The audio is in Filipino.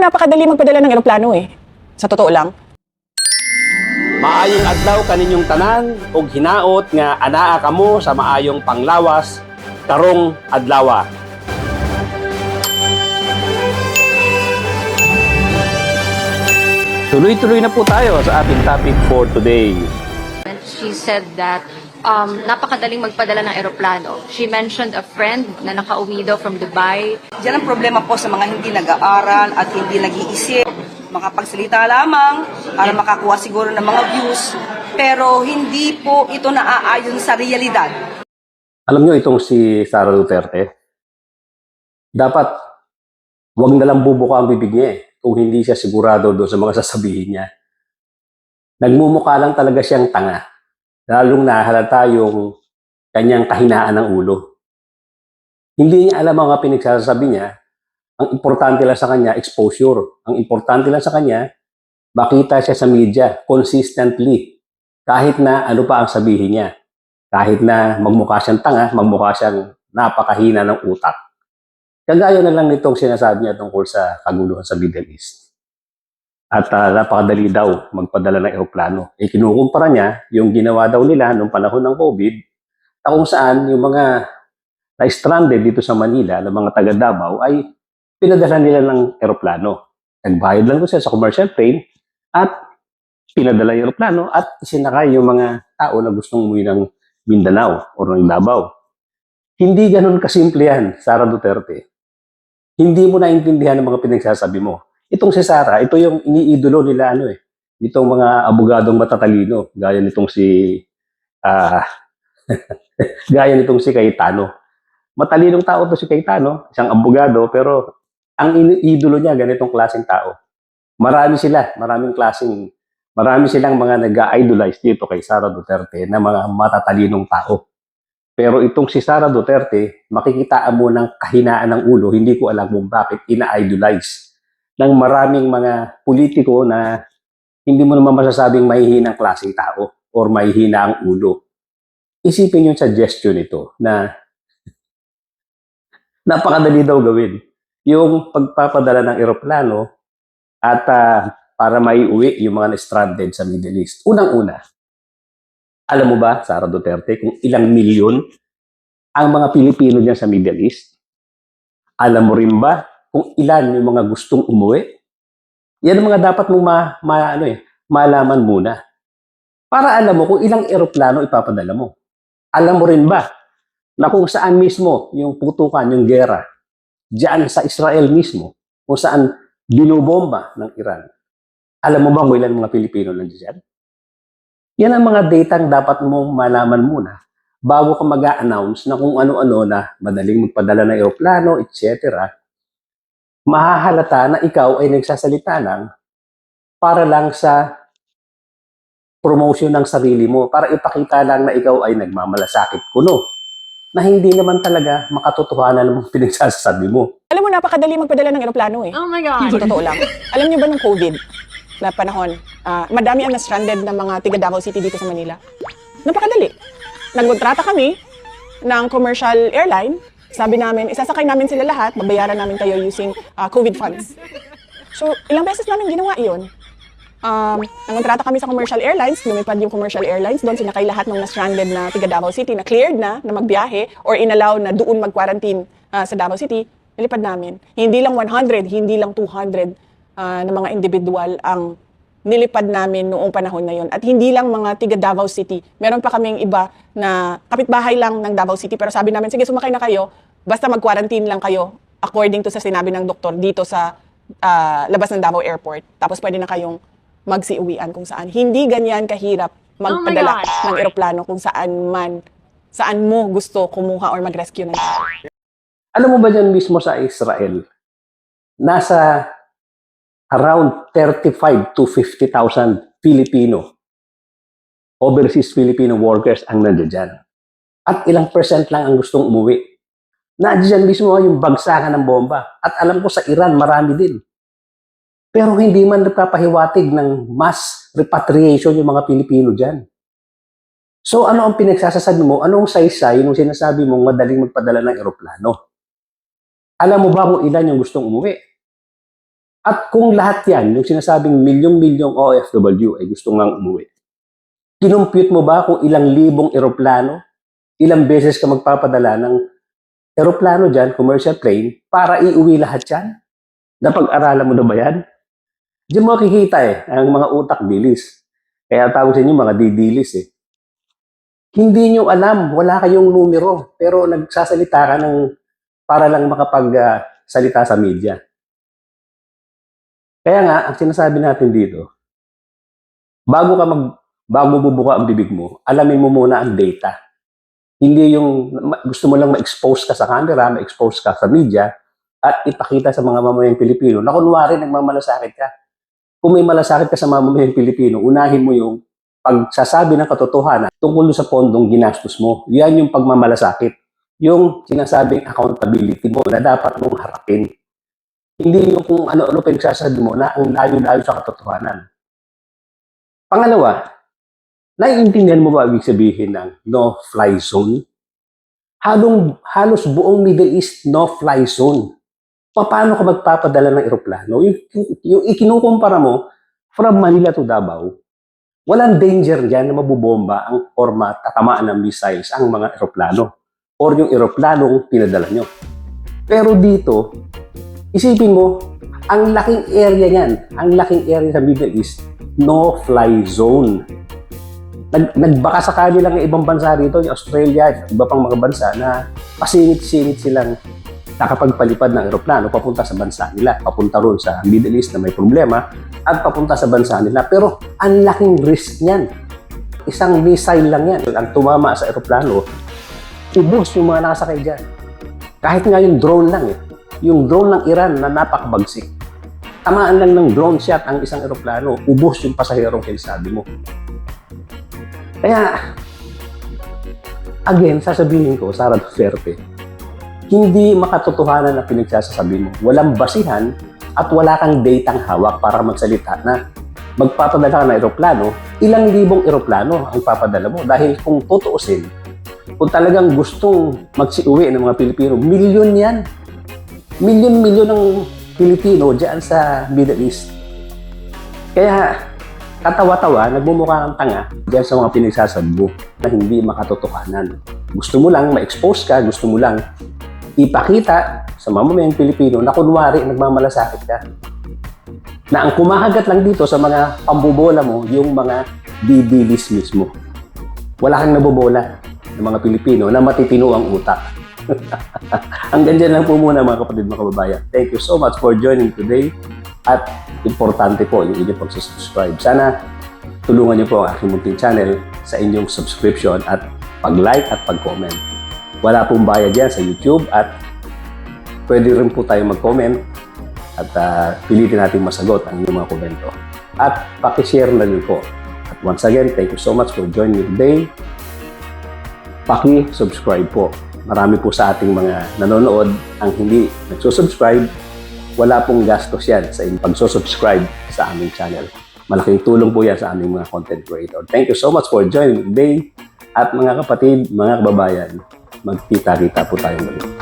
napakadali magpadala ng eroplano eh. Sa totoo lang. Maayong adlaw kaninyong tanan ug hinaot nga anaa kamo sa maayong panglawas karong adlawa. Tuloy-tuloy na po tayo sa ating topic for today. She said that napakadaling magpadala ng eroplano. She mentioned a friend na nakauwi daw from Dubai. Diyan ang problema po sa mga hindi nag-aaral at hindi nag-iisip. Makapagsalita lamang para makakuha siguro ng mga views, pero hindi po ito naaayon sa realidad. Alam nyo itong si Sara Duterte, dapat wag na lang bubuka ang bibig niya kung hindi siya sigurado doon sa mga sasabihin niya. Nagmumukha lang talaga siyang tanga, lalong nahalata yung kanyang kahinaan ng ulo. Hindi niya alam ang mga pinagsasabi niya. Ang importante lang sa kanya, exposure. Ang importante lang sa kanya, makita siya sa media consistently. Kahit na ano pa ang sabihin niya. Kahit na magmukha siyang tanga, magmukha siyang napakahina ng utak. Kagaya na lang nitong sinasabi niya tungkol sa kaguluhan sa Middle East. At napakadali daw magpadala ng eroplano. Kinukumpara niya yung ginawa daw nila noong panahon ng COVID na kung saan yung mga na-stranded dito sa Manila, ng mga taga Davao, ay pinadala nila ng eroplano. Nagbayad lang sila sa commercial plane at pinadala yung eroplano at sinakay yung mga tao na gustong umuwi ng Mindanao o ng Davao. Hindi ganun kasimple yan, Sara Duterte. Hindi mo naintindihan ang mga pinagsasabi mo. Itong si Sara, ito yung iniidolo nila itong mga abogadong matatalino, gaya nitong si gaya nitong si Cayetano. Matalinong tao to si Cayetano, isang abogado, pero ang iniidolo niya ganitong klaseng tao. Marami silang mga nag-idolize dito kay Sara Duterte na mga matatalinong tao. Pero itong si Sara Duterte, makikitaan mo ng kahinaan ng ulo, hindi ko alam kung bakit ina-idolize ng maraming mga politiko na hindi mo naman masasabing mahihinang klaseng tao or mahihina ang ulo. Isipin yung suggestion nito na napakadali daw gawin. Yung pagpapadala ng eroplano at para maiuwi yung mga na-stranded sa Middle East. Unang-una, alam mo ba, Sara Duterte, kung ilang milyon ang mga Pilipino diyan sa Middle East? Alam mo rin ba kung ilan yung mga gustong umuwi? Yan ang mga dapat mong malaman muna. Para alam mo kung ilang eroplano ipapadala mo. Alam mo rin ba na kung saan mismo yung putukan, yung gera, diyan sa Israel mismo, kung saan binobomba ng Iran. Alam mo ba kung ilan mga Pilipino nandiyan? Yan ang mga datang dapat mong malaman muna bago ka mag-a-announce na kung ano-ano na madaling magpadala ng eroplano, etc. Mahahalata na ikaw ay nagsasalita lang para lang sa promotion ng sarili mo, para ipakita lang na ikaw ay nagmamalasakit kuno, na hindi naman talaga makatotohanan ng mga pinagsasabi mo. Alam mo, napakadali magpadala ng eroplano eh. Oh my God! Sa totoo lang. Alam niyo ba nung COVID na panahon, madami ang na-stranded na mga tiga Davao City dito sa Manila. Napakadali. Nagkontrata kami ng commercial airline. Sabi namin, isasakay namin sila lahat, babayaran namin kayo using COVID funds. So, ilang beses namin ginawa iyon. Nagkontrata kami sa commercial airlines, lumipad yung commercial airlines, doon sinakay lahat ng na-stranded na tiga Davao City na cleared na magbiyahe or inallow na doon mag-quarantine sa Davao City, nilipad namin. Hindi lang 100, hindi lang 200 na mga individual ang nilipad namin noong panahon na yon. At hindi lang mga tiga Davao City. Meron pa kaming iba na kapitbahay lang ng Davao City. Pero sabi namin, sige, sumakay na kayo. Basta mag-quarantine lang kayo according to sa sinabi ng doktor dito sa labas ng Davao Airport. Tapos pwede na kayong magsiuwian kung saan. Hindi ganyan kahirap magpadala ng eroplano kung saan mo gusto kumuha or mag-rescue ng tao. Alam mo ba dyan mismo sa Israel, nasa around 35 to 50,000 Filipino, overseas Filipino workers ang nandiyan. At ilang percent lang ang gustong umuwi. Nandiyan mismo yung bagsakan ng bomba. At alam ko sa Iran, marami din. Pero hindi man nagpapahiwatig ng mass repatriation yung mga Pilipino dyan. So ano ang pinagsasasabi mo? Anong saysay nung sinasabi mong madaling magpadala ng eroplano? Alam mo ba kung ilan yung gustong umuwi? At kung lahat yan, yung sinasabing milyong-milyong OFW ay gusto ngang umuwi, kinumpute mo ba kung ilang libong eroplano, ilang beses ka magpapadala ng eroplano dyan, commercial plane, para iuwi lahat yan? Napag-aralan mo na ba yan? Diyan mo makikita ang mga utak dilis. Kaya tawag sa inyo mga didilis Hindi nyo alam, wala kayong numero, pero nagsasalita ka para lang makapagsalita sa media. Kaya nga, ang sinasabi natin dito, bago bubuka ang bibig mo, alamin mo muna ang data. Hindi yung gusto mo lang ma-expose ka sa camera, ma-expose ka sa media, at ipakita sa mga mamamayang Pilipino na kunwari nagmamalasakit ka. Kung may malasakit ka sa mamamayang Pilipino, unahin mo yung pagsasabi ng katotohanan tungkol sa pondong ginastos mo. Yan yung pagmamalasakit. Yung sinasabing accountability mo na dapat mong harapin. Hindi yung kung ano-ano pinagsasabi mo na ang layo-layo sa katotohanan. Pangalawa, naiintindihan mo ba ibig sabihin ng no-fly zone? Halos buong Middle East no-fly zone. Paano ka magpapadala ng eroplano? Yung ikinukumpara mo from Manila to Davao, walang danger dyan na mabubomba ang forma tatamaan ng missiles ang mga eroplano or yung eroplanong pinadala nyo. Pero dito, isipin mo, ang laking area niyan, ang laking area sa Middle East, no-fly zone. Nagbaka sakali lang ng ibang bansa rito, yung Australia, iba pang mga bansa na pasingit-singit silang nakapagpalipad ng eroplano papunta sa bansa nila, papunta ron sa Middle East na may problema at papunta sa bansa nila. Pero ang laking risk niyan. Isang missile lang yan. Ang tumama sa eroplano, ubos yung mga nakasakay dyan. Kahit nga yung drone lang yung drone ng Iran na napakabagsik. Tamaan lang ng drone shot ang isang eroplano, ubos yung pasaherong kinasabi mo. Kaya, again, sasabihin ko, Sara Duterte, hindi makatotohanan na pinagsasasabi mo. Walang basihan at wala kang datang hawak para magsalita na magpapadala ka ng eroplano, ilang libong eroplano ang papadala mo. Dahil kung tutuusin, kung talagang gustong magsiuwi ng mga Pilipino, milyon yan. Milyon-milyon ng Pilipino dyan sa Middle East. Kaya, katawa-tawa, nagmumukha kang tanga dyan sa mga pinagsasabi mo na hindi makatotohanan. Gusto mo lang ma-expose ka, gusto mo lang ipakita sa mamamayang Pilipino na kunwari nagmamalasakit ka. Na ang kumahagat lang dito sa mga pambobola mo, yung mga didilis mismo. Wala kang nabobola ng mga Pilipino na matitino ang utak. Hanggang dyan lang po muna mga kapatid, mga kababayan. Thank you so much for joining today. At importante po yung inyong pagsusubscribe. Sana tulungan niyo po ang aking munting channel sa inyong subscription at pag-like at pag-comment. Wala pong bayad yan sa YouTube at pwede rin po tayo mag-comment at pilitin natin masagot ang inyong mga komento. At pakishare na rin po. At once again, thank you so much for joining me today. Paki-subscribe po. Marami po sa ating mga nanonood ang hindi nagsusubscribe. Wala pong gastos yan sa inyong pagsusubscribe sa aming channel. Malaking tulong po yan sa aming mga content creator. Thank you so much for joining me today. At mga kapatid, mga kababayan, magkita-kita po tayo muli.